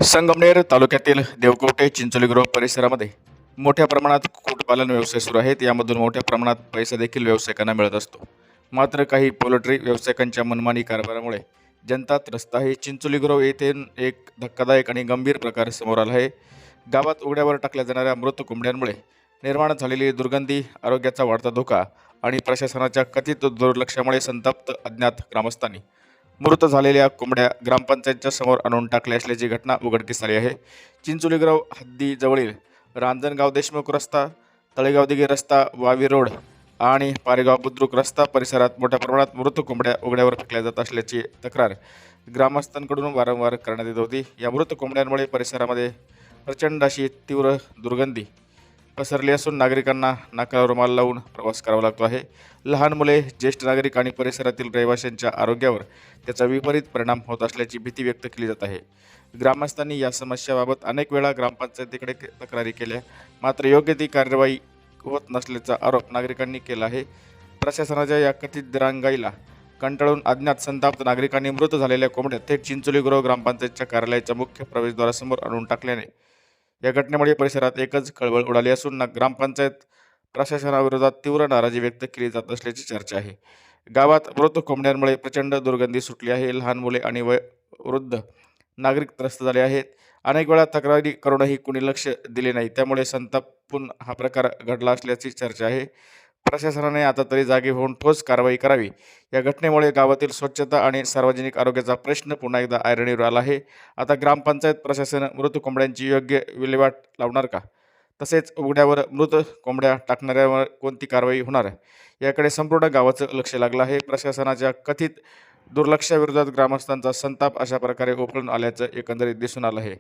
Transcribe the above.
संगमनेर तालुक्यातील देवकोटे चिंचोलीगृह परिसरामध्ये मोठ्या प्रमाणात कुक्कुटपालन व्यवसाय सुरू आहेत. यामधून मोठ्या प्रमाणात पैसा देखील व्यावसायिकांना मिळत असतो. मात्र काही पोल्ट्री व्यावसायिकांच्या मनमानी कारभारामुळे जनता त्रस्त आहे. चिंचोलीगृह येथे एक धक्कादायक आणि गंभीर प्रकार समोर आला आहे. गावात उघड्यावर टाकल्या जाणाऱ्या मृत कोंबड्यांमुळे निर्माण झालेली दुर्गंधी, आरोग्याचा वाढता धोका आणि प्रशासनाच्या कथित दुर्लक्षामुळे संतप्त अज्ञात ग्रामस्थांनी मृत झालेल्या कोंबड्या ग्रामपंचायतच्या समोर आणून टाकल्या असल्याची घटना उघडकीस आली आहे. चिंचोलीगृह हद्दीजवळील रांजणगाव देशमुख रस्ता, तळेगाव दिघे रस्ता, वावी रोड आणि पारेगाव बुद्रुक रस्ता परिसरात मोठ्या प्रमाणात मृत कोंबड्या उघड्यावर फेकल्या जात असल्याची तक्रार ग्रामस्थांकडून वारंवार करण्यात येत होती. या मृत कोंबड्यांमुळे परिसरामध्ये प्रचंड अशी तीव्र दुर्गंधी पसरली असून नागरिकांना नाकाला रुमाल लावून प्रवास करावा लागतो आहे. लहान मुले, ज्येष्ठ नागरिक आणि परिसरातील रहिवाशांच्या आरोग्यावर त्याचा विपरीत परिणाम होत असल्याची भीती व्यक्त केली जात आहे. ग्रामस्थांनी या समस्याबाबत अनेक वेळा ग्रामपंचायतीकडे तक्रारी केल्या, मात्र योग्य ती कार्यवाही होत नसल्याचा आरोप नागरिकांनी केला आहे. प्रशासनाच्या या कथित दिरंगाईला कंटाळून अज्ञात संताप्त नागरिकांनी मृत झालेल्या कोंबड्या थेट चिंचोलीगृह ग्रामपंचायतच्या कार्यालयाच्या मुख्य प्रवेशद्वारासमोर आणून टाकल्याने या घटनेमुळे परिसरात एकच खळबळ उडाली असून ग्रामपंचायत प्रशासनाविरोधात तीव्र नाराजी व्यक्त केली जात असल्याची चर्चा आहे. गावात मृत कोंबड्यांमुळे प्रचंड दुर्गंधी सुटली आहे. लहान मुले आणि वृद्ध नागरिक त्रस्त झाले आहेत. अनेक वेळा तक्रारी करूनही कुणी लक्ष दिले नाही, त्यामुळे संतापून हा प्रकार घडला असल्याची चर्चा आहे. प्रशासनाने आता तरी जागे होऊन ठोस कारवाई करावी. या घटनेमुळे गावातील स्वच्छता आणि सार्वजनिक आरोग्याचा प्रश्न पुन्हा एकदा ऐरणीवर आला आहे. आता ग्रामपंचायत प्रशासन मृत कोंबड्यांची योग्य विल्हेवाट लावणार का? तसेच उघड्यावर मृत कोंबड्या टाकणाऱ्यावर कोणती कारवाई होणार याकडे संपूर्ण गावाचं लक्ष लागलं आहे. प्रशासनाच्या कथित दुर्लक्षाविरोधात ग्रामस्थांचा संताप अशा प्रकारे उफळून आल्याचं एकंदरीत दिसून आलं आहे.